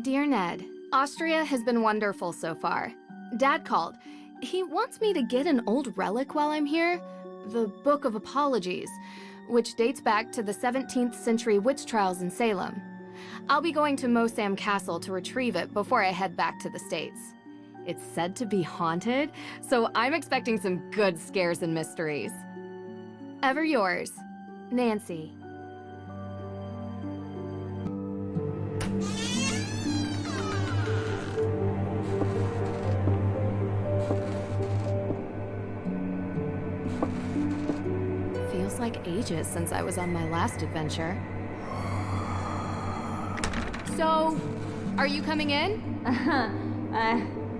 Dear Ned, Austria has been wonderful so far. Dad called. He wants me to get an old relic while I'm here, the Book of Apologies, which dates back to the 17th century witch trials in Salem. I'll be going to Mosam Castle to retrieve it before I head back to the States. It's said to be haunted, so I'm expecting some good scares and mysteries. Ever yours, Nancy. Feels like ages since I was on my last adventure. So, are you coming in?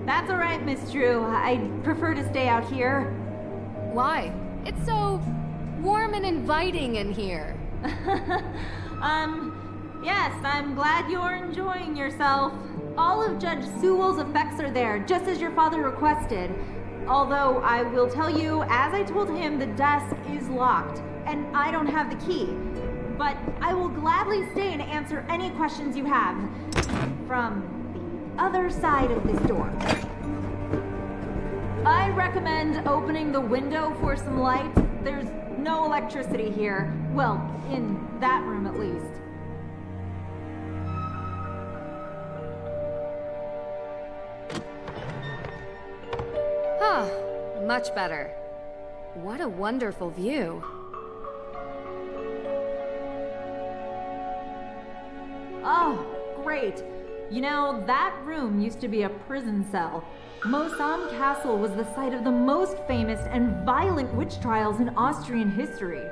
That's all right, Miss Drew. I'd prefer to stay out here. Why? It's so warm and inviting in here. Yes, I'm glad you're enjoying yourself. All of Judge Sewell's effects are there, just as your father requested. Although, I will tell you, as I told him, the desk is locked, and I don't have the key. But I will gladly stay and answer any questions you have. From the other side of this door. I recommend opening the window for some light. There's no electricity here. Well, in that room at least. Ah, much better. What a wonderful view. Oh, great. You know, that room used to be a prison cell. Mosam Castle was the site of the most famous and violent witch trials in Austrian history.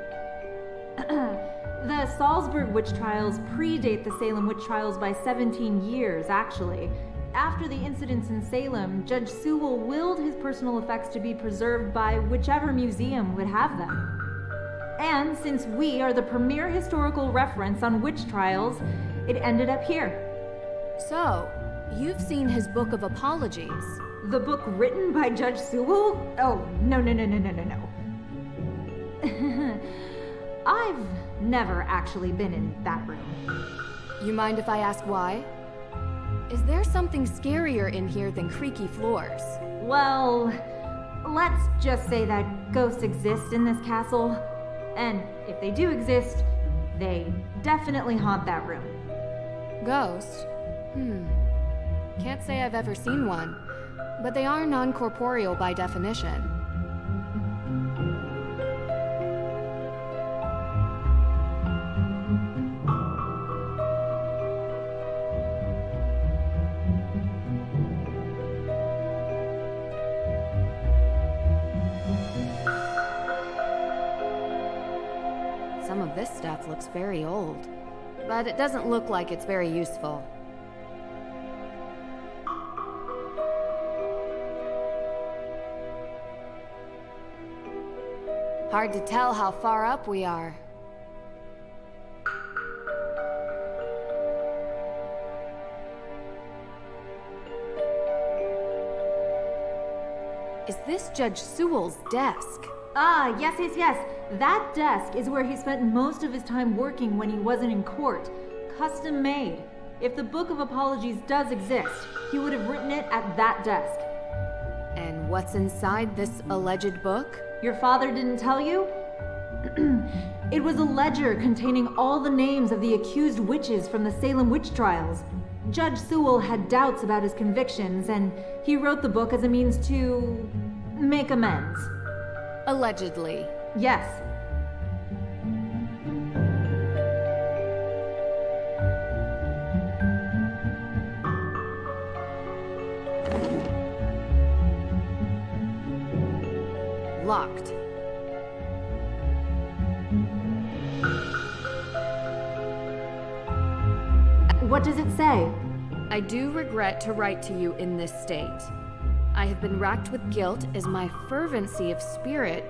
The Salzburg witch trials predate the Salem witch trials by 17 years, actually. After the incidents in Salem, Judge Sewell willed his personal effects to be preserved by whichever museum would have them. And since we are the premier historical reference on witch trials, it ended up here. So, you've seen his Book of Apologies. The book written by Judge Sewell? Oh, no. I've never actually been in that room. You mind if I ask why? Is there something scarier in here than creaky floors? Well, let's just say that ghosts exist in this castle. And if they do exist, they definitely haunt that room. Ghost? Can't say I've ever seen one, but they are non-corporeal by definition. Some of this stuff looks very old, but it doesn't look like it's very useful. Hard to tell how far up we are. Is this Judge Sewell's desk? Ah, yes. That desk is where he spent most of his time working when he wasn't in court. Custom made. If the Book of Apologies does exist, he would have written it at that desk. And what's inside this alleged book? Your father didn't tell you? It was a ledger containing all the names of the accused witches from the Salem witch trials. Judge Sewell had doubts about his convictions, and he wrote the book as a means to make amends. Allegedly. Yes. Locked. What does it say? I do regret to write to you in this state. I have been racked with guilt as my fervency of spirit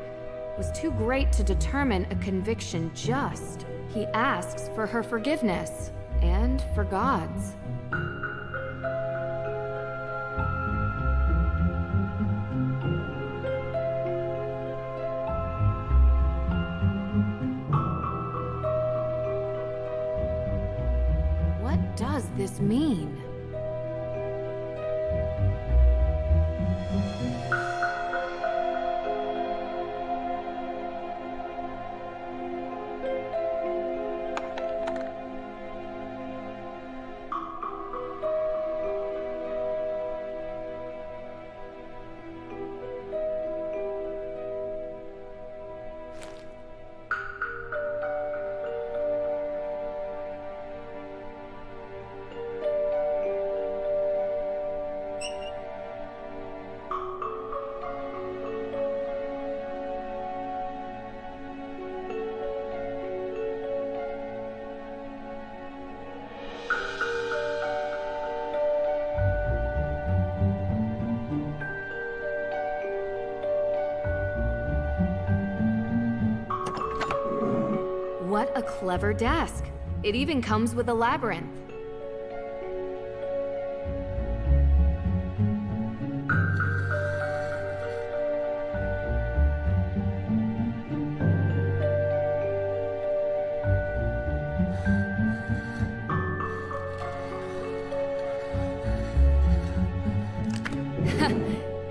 was too great to determine a conviction just. He asks for her forgiveness, and for God's. What does this mean? What a clever desk. It even comes with a labyrinth.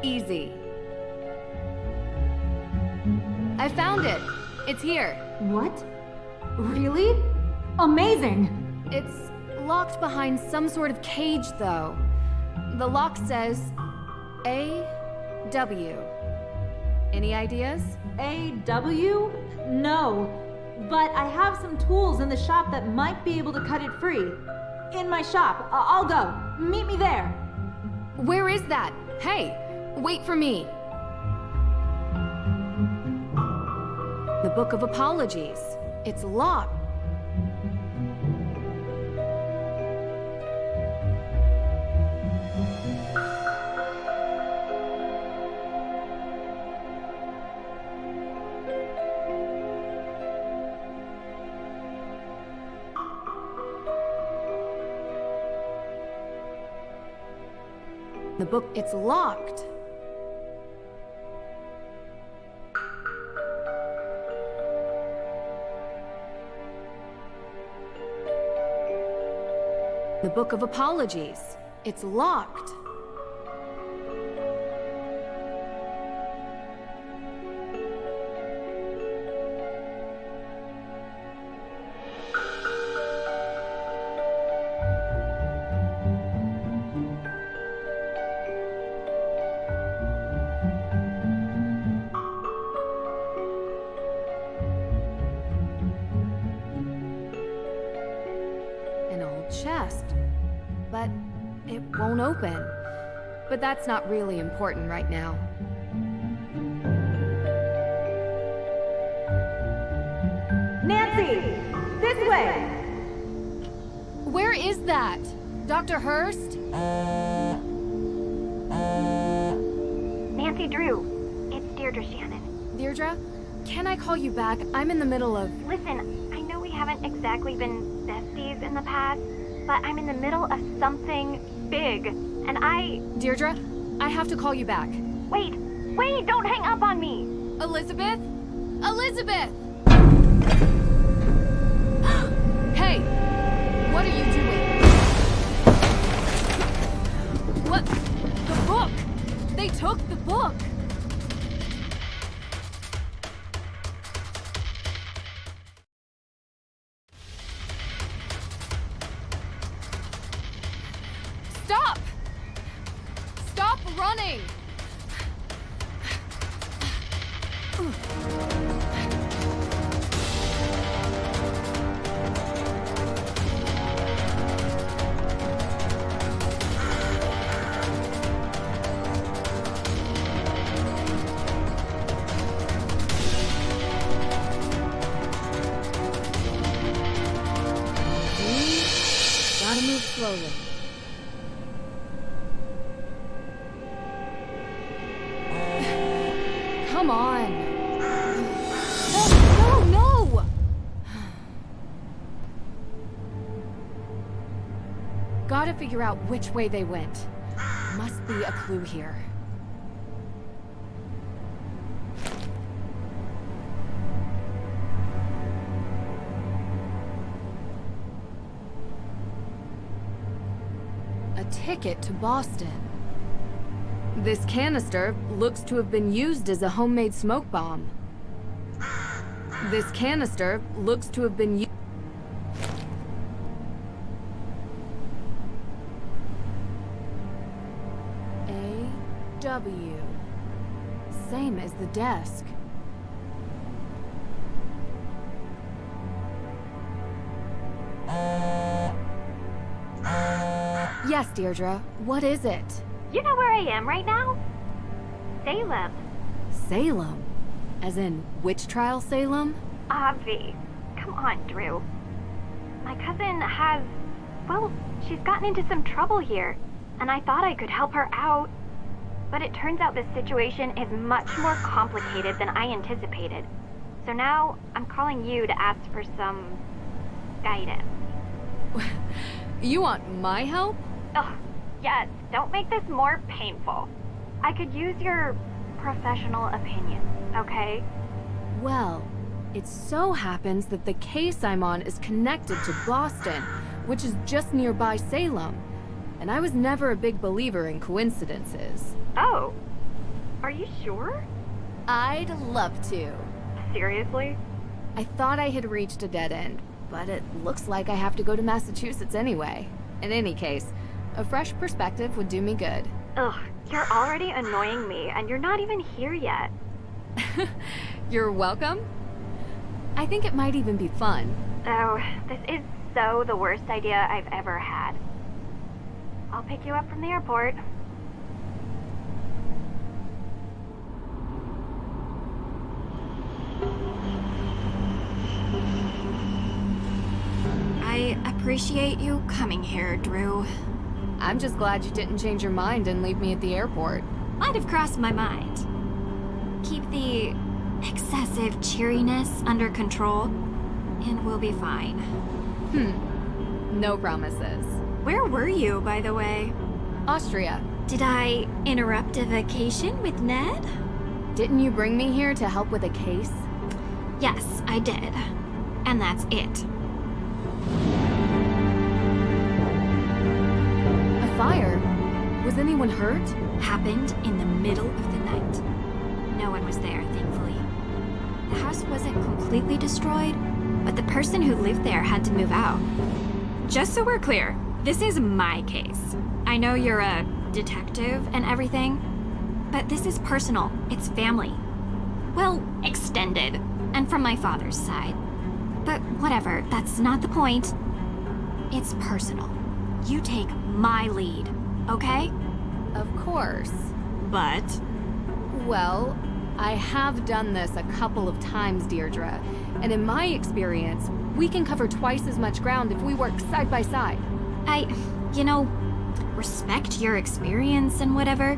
Easy. I found it. It's here. What? Really? Amazing! It's locked behind some sort of cage, though. The lock says A.W. Any ideas? A.W.? No. But I have some tools in the shop that might be able to cut it free. In my shop. I'll go. Meet me there. Where is that? Hey, wait for me. The Book of Apologies. It's locked. The book, it's locked. The Book of Apologies. It's locked. An old chest. But it won't open. But that's not really important right now. Nancy! This way! Where is that? Dr. Hurst? Nancy Drew, it's Deirdre Shannon. Deirdre, can I call you back? I'm in the middle of... Listen, I know we haven't exactly been besties in the past, but I'm in the middle of something big, and Deirdre, I have to call you back. Wait, don't hang up on me! Elizabeth? Elizabeth! Hey! What are you doing? What? The book! They took the book! Stop! Stop running! Gotta move slowly. Come on. No! Gotta figure out which way they went. Must be a clue here. A ticket to Boston. This canister looks to have been used as a homemade smoke bomb. This canister looks to have been used... A.W. Same as the desk. Yes, Deirdre. What is it? You know where I am right now? Salem. Salem? As in, witch trial Salem? Obvi. Come on, Drew. My cousin has... well, she's gotten into some trouble here, and I thought I could help her out. But it turns out this situation is much more complicated than I anticipated. So now I'm calling you to ask for some guidance. You want my help? Ugh, yes, don't make this more painful. I could use your professional opinion, okay? Well, it so happens that the case I'm on is connected to Boston, which is just nearby Salem. And I was never a big believer in coincidences. Oh, are you sure? I'd love to. Seriously? I thought I had reached a dead end, but it looks like I have to go to Massachusetts anyway. In any case, a fresh perspective would do me good. Ugh, you're already annoying me, and you're not even here yet. You're welcome. I think it might even be fun. Oh, this is so the worst idea I've ever had. I'll pick you up from the airport. I appreciate you coming here, Drew. I'm just glad you didn't change your mind and leave me at the airport. Might have crossed my mind. Keep the excessive cheeriness under control, and we'll be fine. No promises. Where were you, by the way? Austria, Did I interrupt a vacation with Ned? didn't you bring me here to help with a case? Yes, I did. And that's it. A fire? Was anyone hurt? Happened in the middle of the night. No one was there, thankfully. The house wasn't completely destroyed, but the person who lived there had to move out. Just so we're clear, this is my case. I know you're a detective and everything, but this is personal. It's family. Well, extended, and from my father's side. But whatever, that's not the point. It's personal. You take my lead, okay? Of course. But Well, I have done this a couple of times, Deirdre. And in my experience, we can cover twice as much ground if we work side by side. you know, respect your experience and whatever,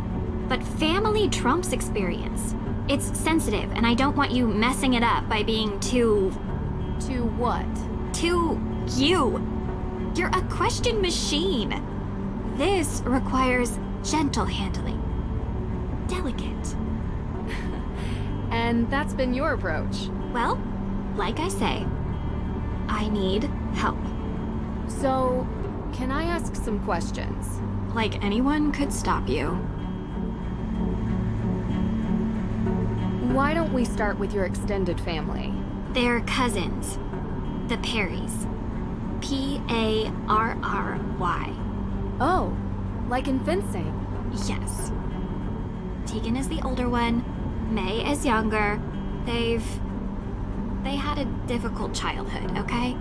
but family trumps experience. It's sensitive, and I don't want you messing it up by being too To what? you. You're a question machine. This requires gentle handling. Delicate. And that's been your approach. Well, like I say, I need help. So, can I ask some questions? Like anyone could stop you. Why don't we start with your extended family? They're cousins. The Perrys. Parry. Oh, like in fencing. Yes. Tegan is the older one. May is younger. They had a difficult childhood, okay?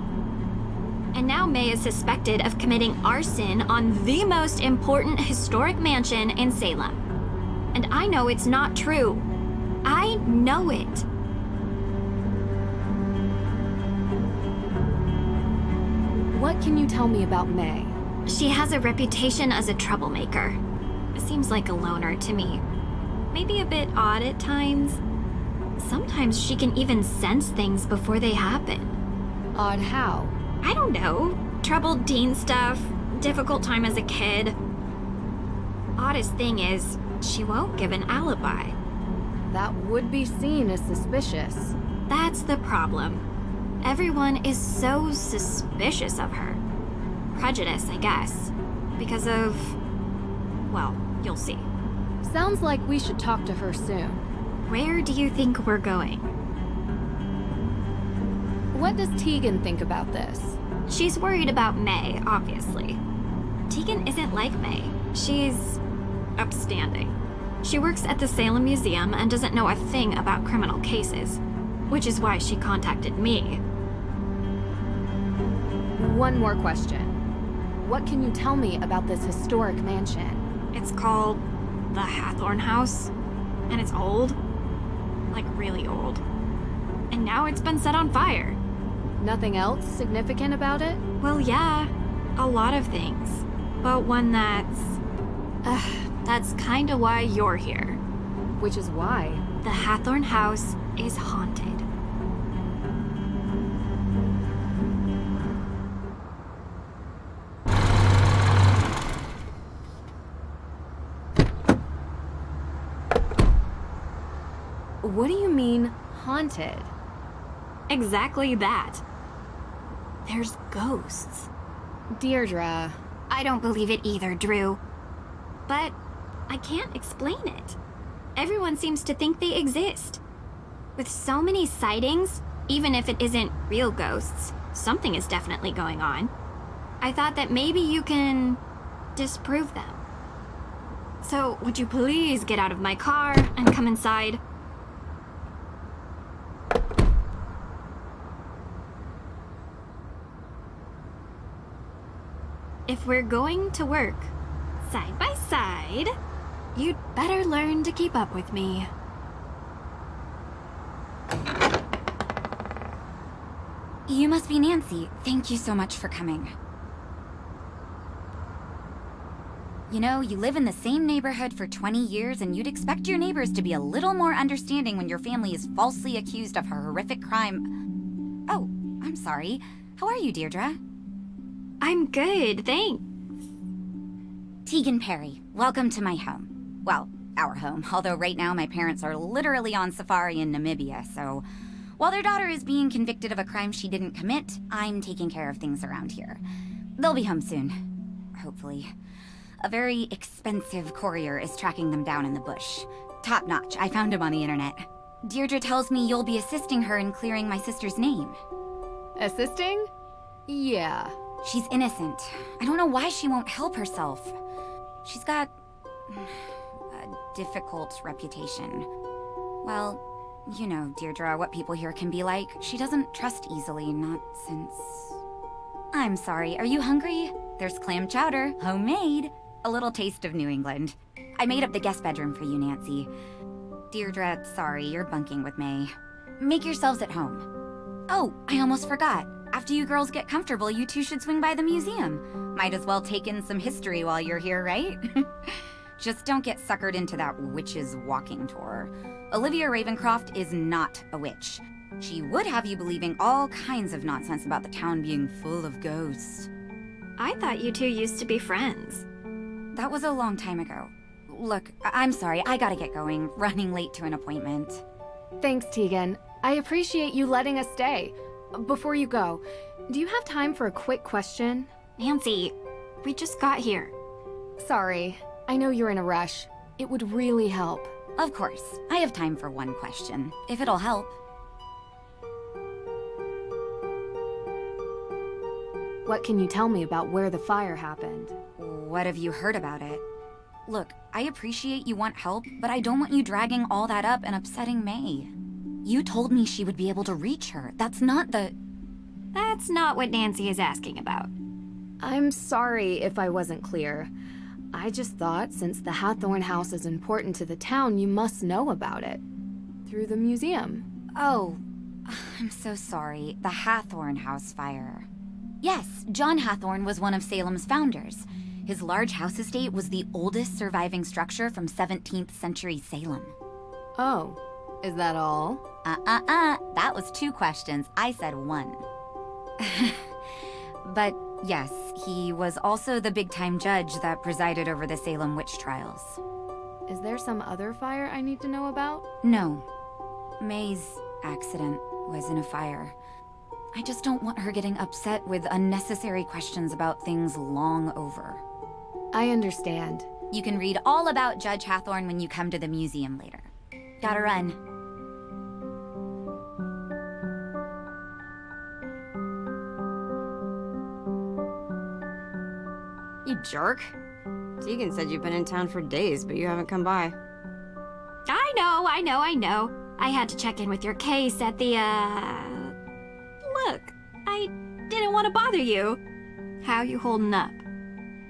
And now May is suspected of committing arson on the most important historic mansion in Salem. And I know it's not true. I know it. What can you tell me about May? She has a reputation as a troublemaker. Seems like a loner to me. Maybe a bit odd at times. Sometimes she can even sense things before they happen. Odd how? I don't know. Troubled teen stuff, difficult time as a kid. Oddest thing is, she won't give an alibi. That would be seen as suspicious. That's the problem. Everyone is so suspicious of her. Prejudice, I guess. Because of... well, you'll see. Sounds like we should talk to her soon. Where do you think we're going? What does Tegan think about this? She's worried about May, obviously. Tegan isn't like May. She's upstanding. She works at the Salem Museum and doesn't know a thing about criminal cases, which is why she contacted me. One more question. What can you tell me about this historic mansion? It's called the Hathorn House, and it's old. Like really old. And now it's been set on fire. Nothing else significant about it? Well, yeah, a lot of things. But one that's kinda why you're here. Which is why. The Hathorn House is haunted. What do you mean, haunted? Exactly that. There's ghosts. Deirdre. I don't believe it either, Drew. But I can't explain it. Everyone seems to think they exist. With so many sightings, even if it isn't real ghosts, something is definitely going on. I thought that maybe you can disprove them. So, would you please get out of my car and come inside? If we're going to work side by side, you'd better learn to keep up with me. You must be Nancy. Thank you so much for coming. You know, you live in the same neighborhood for 20 years, and you'd expect your neighbors to be a little more understanding when your family is falsely accused of a horrific crime. Oh, I'm sorry. How are you, Deirdre? I'm good, thanks. Tegan Perry, welcome to my home. Well, our home, although right now my parents are literally on safari in Namibia, so while their daughter is being convicted of a crime she didn't commit, I'm taking care of things around here. They'll be home soon. Hopefully. A very expensive courier is tracking them down in the bush. Top notch, I found him on the internet. Deirdre tells me you'll be assisting her in clearing my sister's name. Assisting? Yeah. She's innocent. I don't know why she won't help herself. She's got a difficult reputation. Well, you know, Deirdre, what people here can be like. She doesn't trust easily, not since... I'm sorry, are you hungry? There's clam chowder, homemade. A little taste of New England. I made up the guest bedroom for you, Nancy. Deirdre, sorry, you're bunking with May. Make yourselves at home. Oh, I almost forgot. After you girls get comfortable, you two should swing by the museum. Might as well take in some history while you're here, right? Just don't get suckered into that witch's walking tour. Olivia Ravencroft is not a witch. She would have you believing all kinds of nonsense about the town being full of ghosts. I thought you two used to be friends. That was a long time ago. Look, I'm sorry, I gotta get going. Running late to an appointment. Thanks, Tegan. I appreciate you letting us stay. Before you go, do you have time for a quick question? Nancy, we just got here. Sorry, I know you're in a rush. It would really help. Of course, I have time for one question, if it'll help. What can you tell me about where the fire happened? What have you heard about it? Look, I appreciate you want help, but I don't want you dragging all that up and upsetting May. You told me she would be able to reach her. That's not what Nancy is asking about. I'm sorry if I wasn't clear. I just thought since the Hathorn House is important to the town, you must know about it. Through the museum. Oh, I'm so sorry. The Hathorn House fire. Yes, John Hathorn was one of Salem's founders. His large house estate was the oldest surviving structure from 17th century Salem. Oh, is that all? That was 2 questions. I said 1. But yes, he was also the big-time judge that presided over the Salem witch trials. Is there some other fire I need to know about? No. May's accident was in a fire. I just don't want her getting upset with unnecessary questions about things long over. I understand. You can read all about Judge Hathorn when you come to the museum later. Gotta run. You jerk. Tegan said you've been in town for days, but you haven't come by. I know. I had to check in with your case at the, Look, I didn't want to bother you. How you holding up?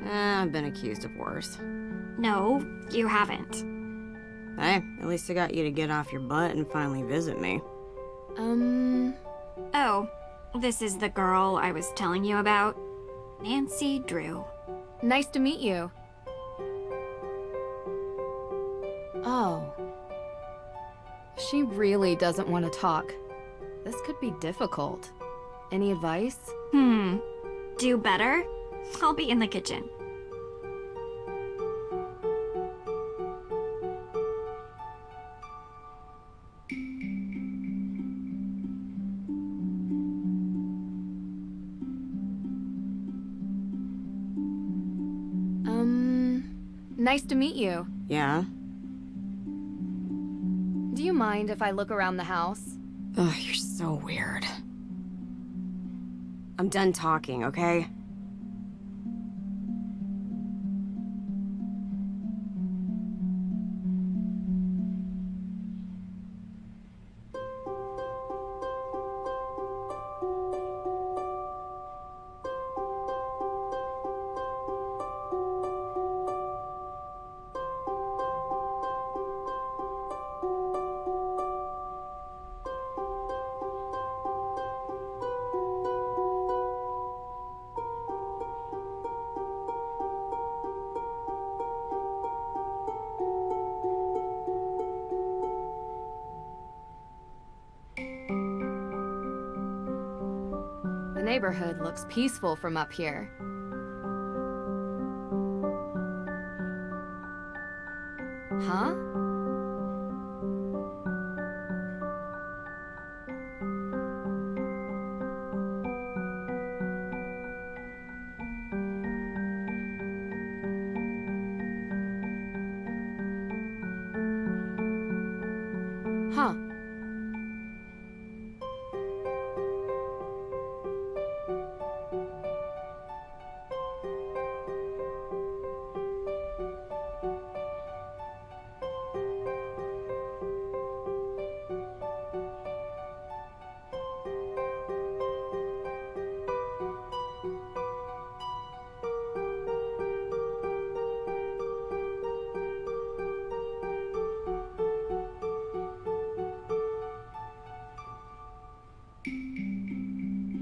I've been accused of worse. No, you haven't. Hey, at least I got you to get off your butt and finally visit me. Oh, this is the girl I was telling you about. Nancy Drew. Nice to meet you. Oh. She really doesn't want to talk. This could be difficult. Any advice? Do better? I'll be in the kitchen. Nice to meet you. Yeah? Do you mind if I look around the house? Ugh, you're so weird. I'm done talking, okay? The neighborhood looks peaceful from up here. Huh? Huh.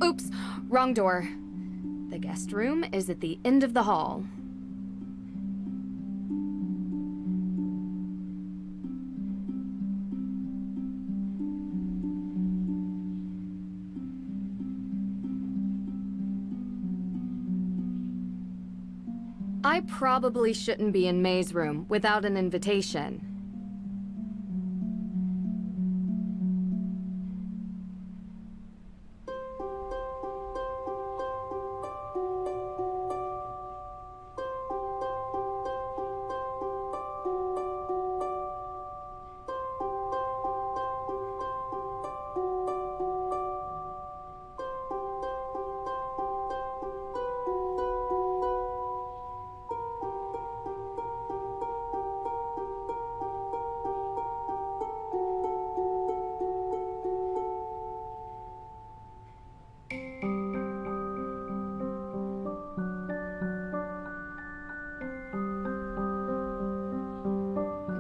Oops, wrong door. The guest room is at the end of the hall. I probably shouldn't be in May's room without an invitation.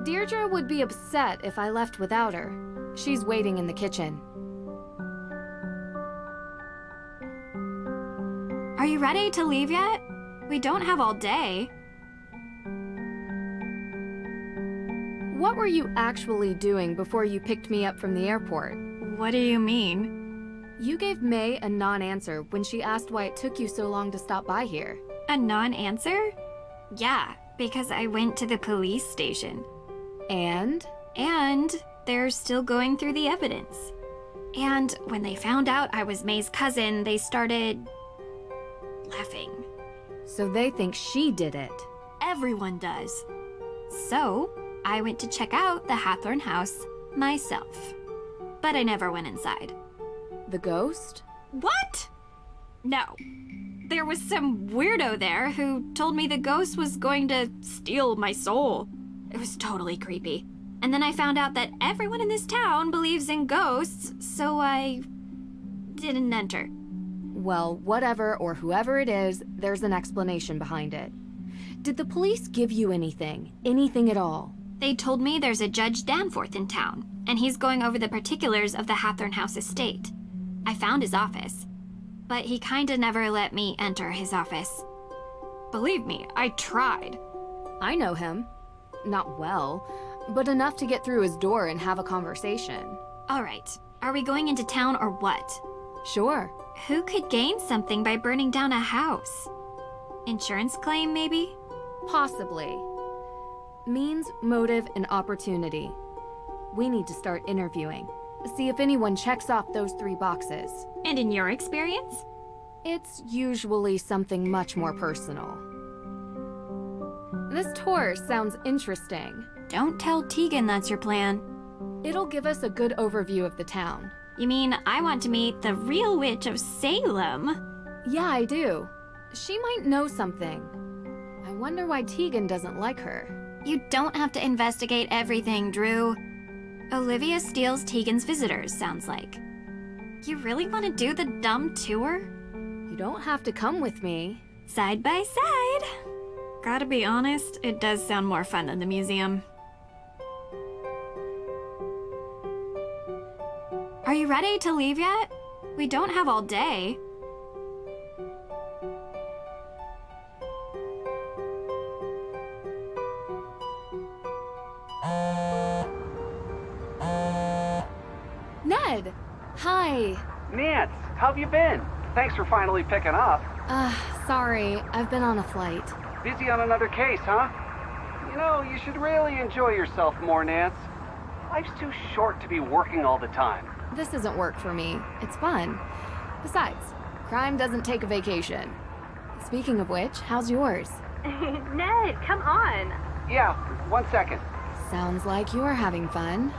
Deirdre would be upset if I left without her. She's waiting in the kitchen. Are you ready to leave yet? We don't have all day. What were you actually doing before you picked me up from the airport? What do you mean? You gave May a non-answer when she asked why it took you so long to stop by here. A non-answer? Yeah, because I went to the police station. And? And they're still going through the evidence. And when they found out I was May's cousin, they started laughing. So they think she did it. Everyone does. So I went to check out the Hathorn house myself. But I never went inside. The ghost? What? No. There was some weirdo there who told me the ghost was going to steal my soul. It was totally creepy. And then I found out that everyone in this town believes in ghosts, so I didn't enter. Well, whatever or whoever it is, there's an explanation behind it. Did the police give you anything? Anything at all? They told me there's a Judge Danforth in town, and he's going over the particulars of the Hathorn House estate. I found his office, but he kinda never let me enter his office. Believe me, I tried. I know him. Not well, but enough to get through his door and have a conversation. All right, are we going into town or what? Sure. Who could gain something by burning down a house? Insurance claim, maybe? Possibly. Means, motive, and opportunity. We need to start interviewing. See if anyone checks off those 3 boxes. And in your experience? It's usually something much more personal. This tour sounds interesting. Don't tell Tegan that's your plan. It'll give us a good overview of the town. You mean I want to meet the real witch of Salem? Yeah, I do. She might know something. I wonder why Tegan doesn't like her. You don't have to investigate everything, Drew. Olivia steals Tegan's visitors, sounds like. You really want to do the dumb tour? You don't have to come with me. Side by side. Gotta be honest, it does sound more fun than the museum. Are you ready to leave yet? We don't have all day. Ned! Hi. Nance, how have you been? Thanks for finally picking up. Sorry, I've been on a flight. Busy on another case, huh? You know, you should really enjoy yourself more, Nance. Life's too short to be working all the time. This isn't work for me. It's fun. Besides, crime doesn't take a vacation. Speaking of which, how's yours? Ned, come on. Yeah, 1 second. Sounds like you're having fun.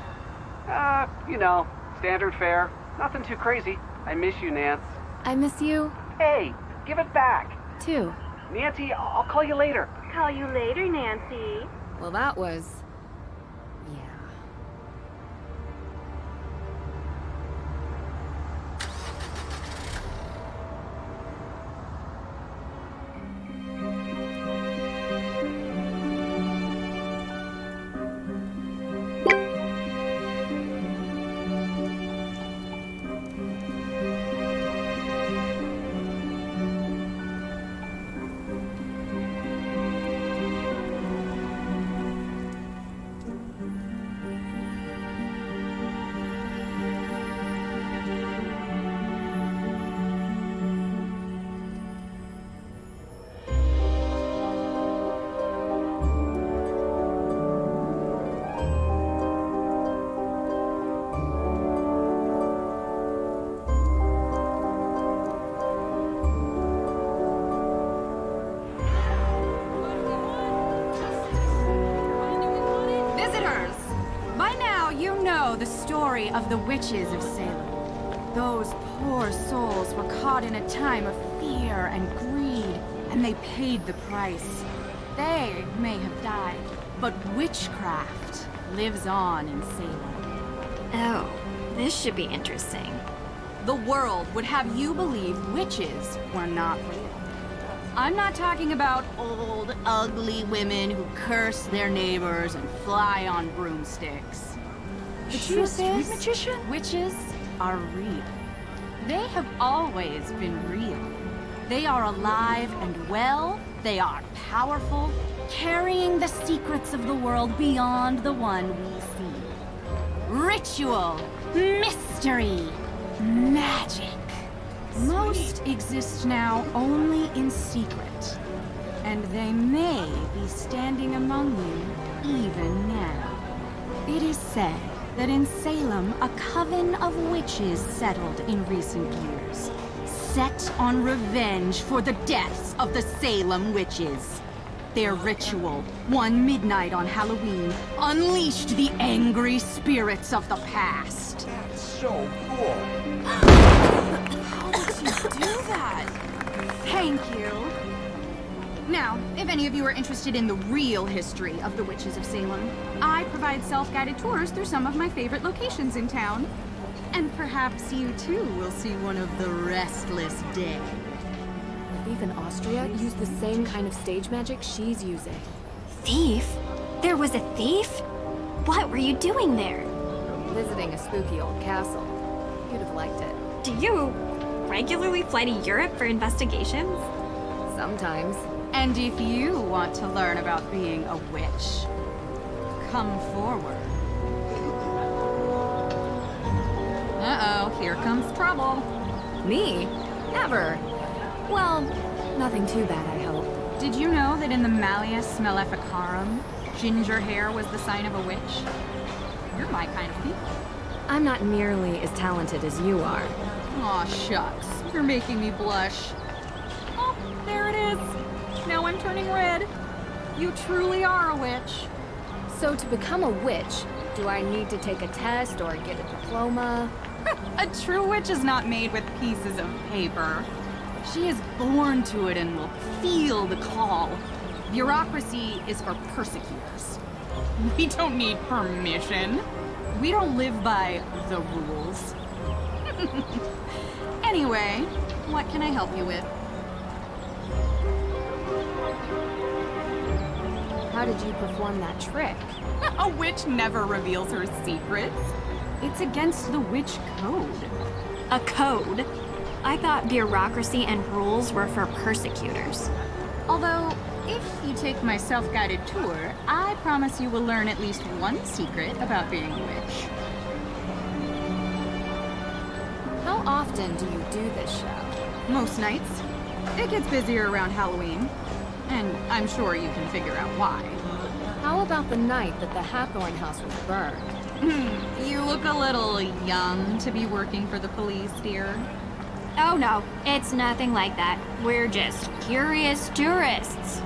You know, standard fare. Nothing too crazy. I miss you, Nance. I miss you, Hey, give it back. too. Nancy, I'll call you later. Call you later, Nancy. Well, that was... yeah. Visitors! By now, you know the story of the witches of Salem. Those poor souls were caught in a time of fear and greed, and they paid the price. They may have died, but witchcraft lives on in Salem. Oh, this should be interesting. The world would have you believe witches were not real. I'm not talking about old, ugly women who curse their neighbors and fly on broomsticks. The truth is, witches are real. They have always been real. They are alive and well. They are powerful, carrying the secrets of the world beyond the one we see. Ritual, mystery, magic. Most exist now only in secret, and they may be standing among you even now. It is said that in Salem, a coven of witches settled in recent years, set on revenge for the deaths of the Salem witches. Their ritual, one midnight on Halloween, unleashed the angry spirits of the past. That's so cool. How did you do that? Thank you. Now, if any of you are interested in the real history of the witches of Salem, I provide self-guided tours through some of my favorite locations in town. And perhaps you too will see one of the restless dead. The thief in Austria used the same kind of stage magic she's using. Thief? There was a thief? What were you doing there? Visiting a spooky old castle. You'd have liked it. Do you regularly fly to Europe for investigations? Sometimes. And if you want to learn about being a witch, come forward. Uh-oh, here comes trouble. Me? Never. Well, nothing too bad, I hope. Did you know that in the Malleus Maleficarum, ginger hair was the sign of a witch? You're my kind of people. I'm not nearly as talented as you are. Aw, shucks. You're making me blush. Oh, there it is. Now I'm turning red. You truly are a witch. So to become a witch, do I need to take a test or get a diploma? A true witch is not made with pieces of paper. She is born to it and will feel the call. Bureaucracy is for persecutors. We don't need permission. We don't live by the rules. Anyway, what can I help you with? How did you perform that trick? A witch never reveals her secrets. It's against the witch code. A code? I thought bureaucracy and rules were for persecutors. Although, if you take my self-guided tour, I promise you will learn at least one secret about being a witch. How often do you do this show? Most nights. It gets busier around Halloween. And I'm sure you can figure out why. How about the night that the Hathorn house was burned? You look a little young to be working for the police, dear. Oh no, it's nothing like that. We're just curious tourists.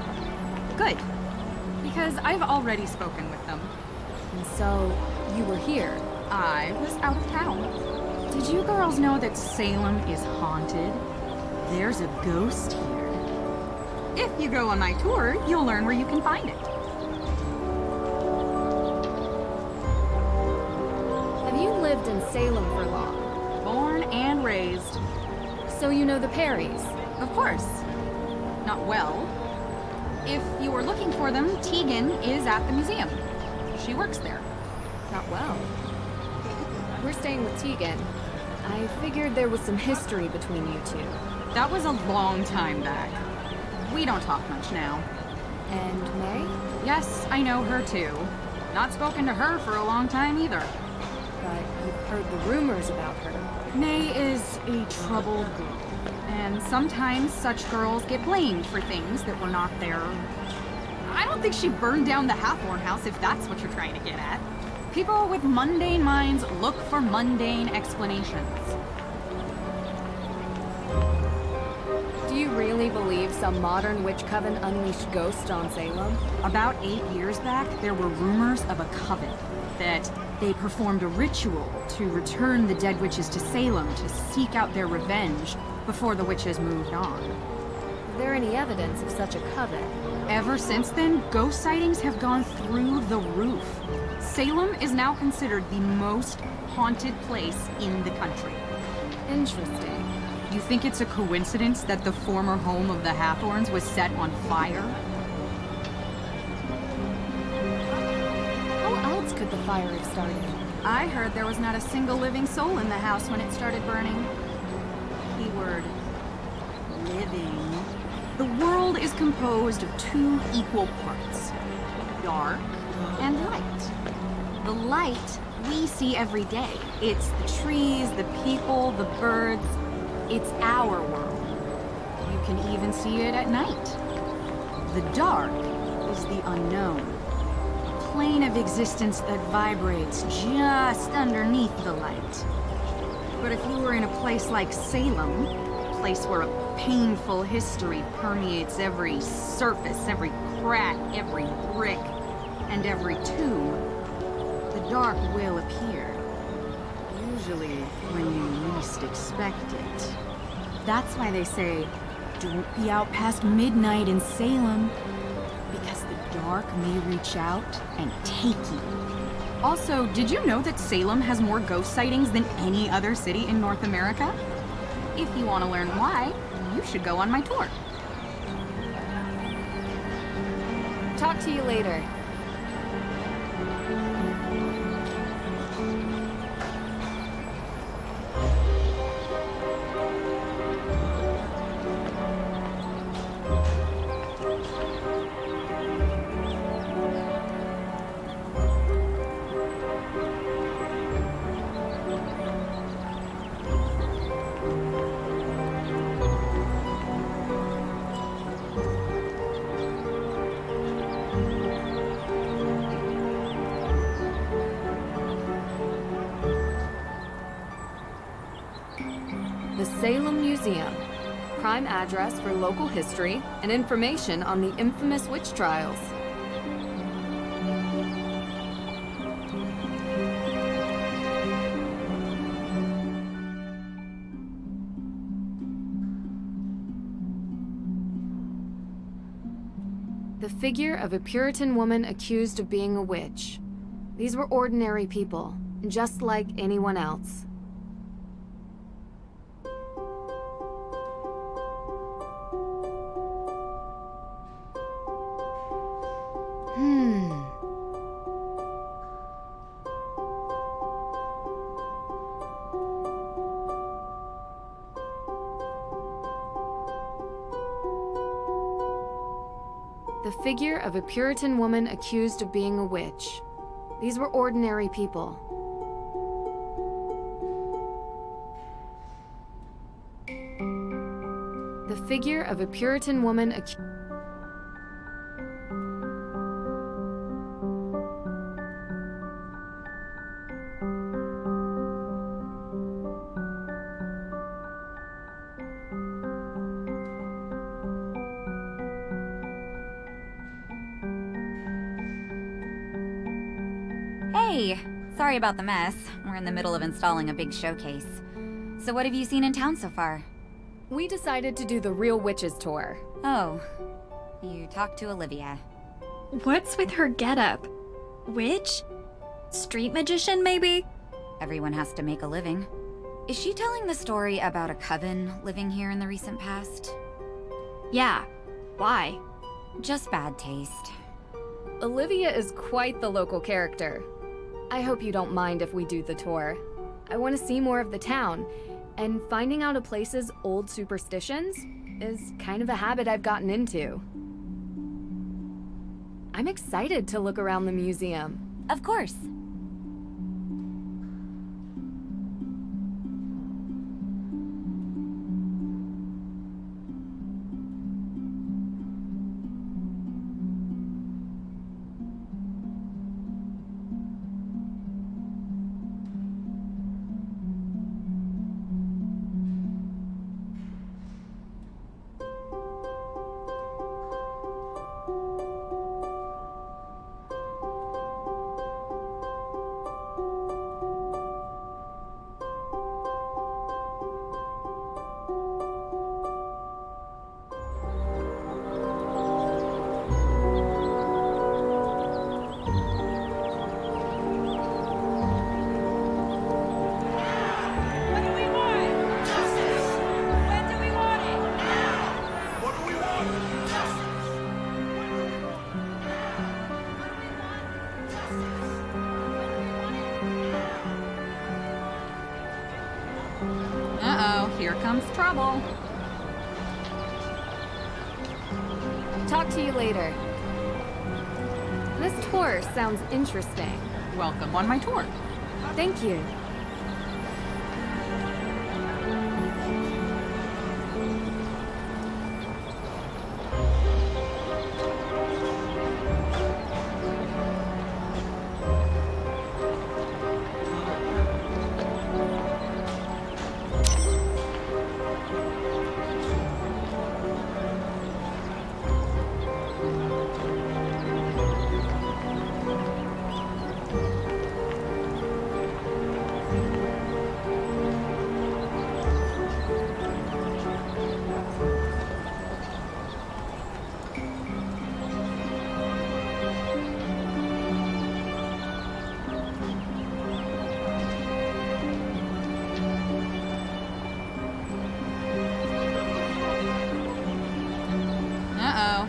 Good. Because I've already spoken with them. And so, you were here. I was out of town. Did you girls know that Salem is haunted? There's a ghost here. If you go on my tour, you'll learn where you can find it. Have you lived in Salem for long? Born and raised. So you know the Perrys? Of course. Not well. If you were looking for them, Tegan is at the museum. She works there. Not well. We're staying with Tegan. I figured there was some history between you two. That was a long time back. We don't talk much now. And May? Yes, I know her too. Not spoken to her for a long time either. But you've heard the rumors about her. May is a troubled girl. And sometimes such girls get blamed for things that were not their... I don't think she burned down the Hathorn house, if that's what you're trying to get at. People with mundane minds look for mundane explanations. Do you really believe some modern witch coven unleashed ghosts on Salem? About 8 years back, there were rumors of a coven. That they performed a ritual to return the dead witches to Salem to seek out their revenge before the witches moved on. Is there any evidence of such a coven? Ever since then, ghost sightings have gone through the roof. Salem is now considered the most haunted place in the country. Interesting. You think it's a coincidence that the former home of the Hathorns was set on fire? How else could the fire have started? I heard there was not a single living soul in the house when it started burning. Keyword, living. The world is composed of 2 equal parts, dark and light. The light we see every day. It's the trees, the people, the birds. It's our world. You can even see it at night. The dark is the unknown. A plane of existence that vibrates just underneath the light. But if you were in a place like Salem, a place where a painful history permeates every surface, every crack, every brick, and every tomb, the dark will appear. Usually when you least expect it. That's why they say, don't be out past midnight in Salem, because the dark may reach out and take you. Also, did you know that Salem has more ghost sightings than any other city in North America? If you want to learn why, you should go on my tour. Talk to you later. The Salem Museum. Prime address for local history and information on the infamous witch trials. The figure of a Puritan woman accused of being a witch. These were ordinary people, just like anyone else. The figure of a Puritan woman accused of being a witch. These were ordinary people. The figure of a Puritan woman accused. Hey! Sorry about the mess. We're in the middle of installing a big showcase. So what have you seen in town so far? We decided to do the Real Witches tour. Oh. You talked to Olivia. What's with her getup? Witch? Street magician, maybe? Everyone has to make a living. Is she telling the story about a coven living here in the recent past? Yeah. Why? Just bad taste. Olivia is quite the local character. I hope you don't mind if we do the tour. I want to see more of the town, and finding out a place's old superstitions is kind of a habit I've gotten into. I'm excited to look around the museum. Of course. Here comes trouble. Talk to you later. This tour sounds interesting. Welcome on my tour. Thank you.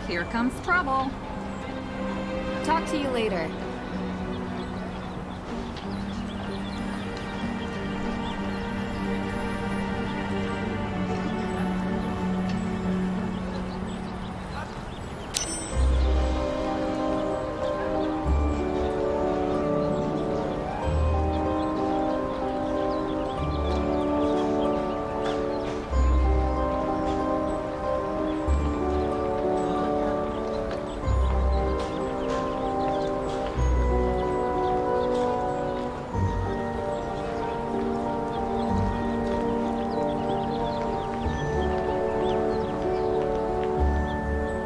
Here comes trouble. Talk to you later.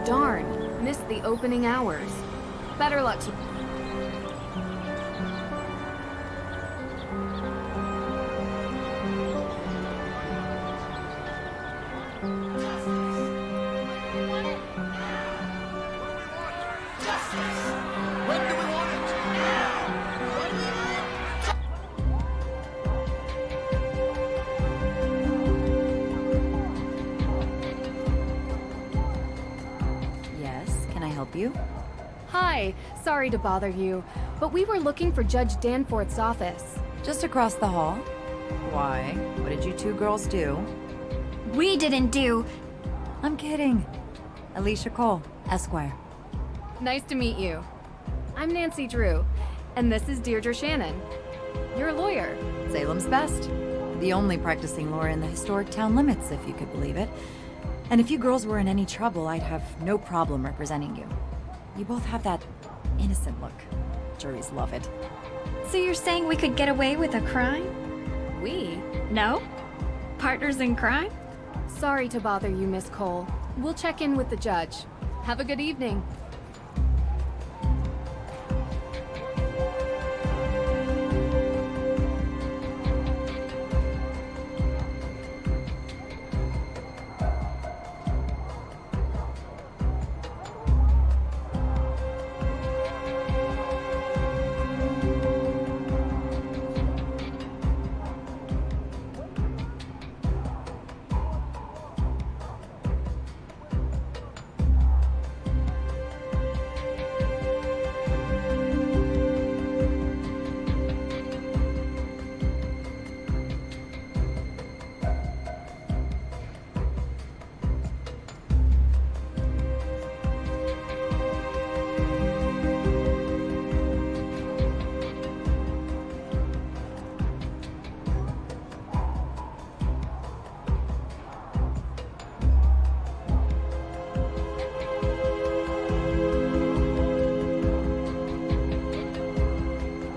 Darn, missed the opening hours. Better luck to... you? Hi, sorry to bother you, but we were looking for Judge Danforth's office. Just across the hall. Why? What did you two girls do? We didn't do. I'm kidding. Alicia Cole, Esquire. Nice to meet you. I'm Nancy Drew, and this is Deirdre Shannon. You're a lawyer. Salem's best. The only practicing lawyer in the historic town limits, if you could believe it. And if you girls were in any trouble, I'd have no problem representing you. You both have that innocent look. Juries love it. So you're saying we could get away with a crime? We? No? Partners in crime? Sorry to bother you, Miss Cole. We'll check in with the judge. Have a good evening.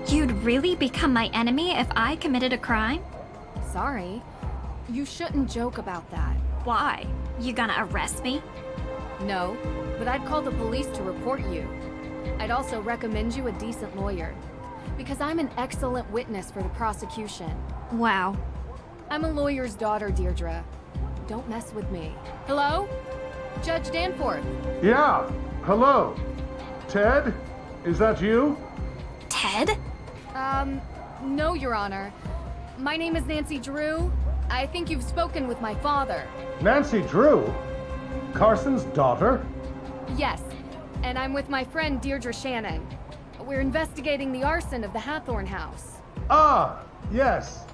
You'd really become my enemy if I committed a crime? Sorry. You shouldn't joke about that. Why? You gonna arrest me? No, but I'd call the police to report you. I'd also recommend you a decent lawyer, because I'm an excellent witness for the prosecution. Wow. I'm a lawyer's daughter, Deirdre. Don't mess with me. Hello? Judge Danforth. Yeah, hello. Ted? Is that you? Ted? No, Your Honor. My name is Nancy Drew. I think you've spoken with my father. Nancy Drew? Carson's daughter? Yes, and I'm with my friend Deirdre Shannon. We're investigating the arson of the Hathorn house. Ah, yes.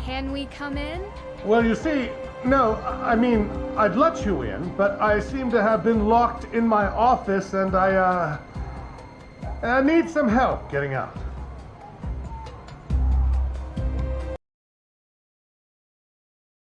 Can we come in? Well, you see, no, I mean, I'd let you in, but I seem to have been locked in my office and I need some help getting out.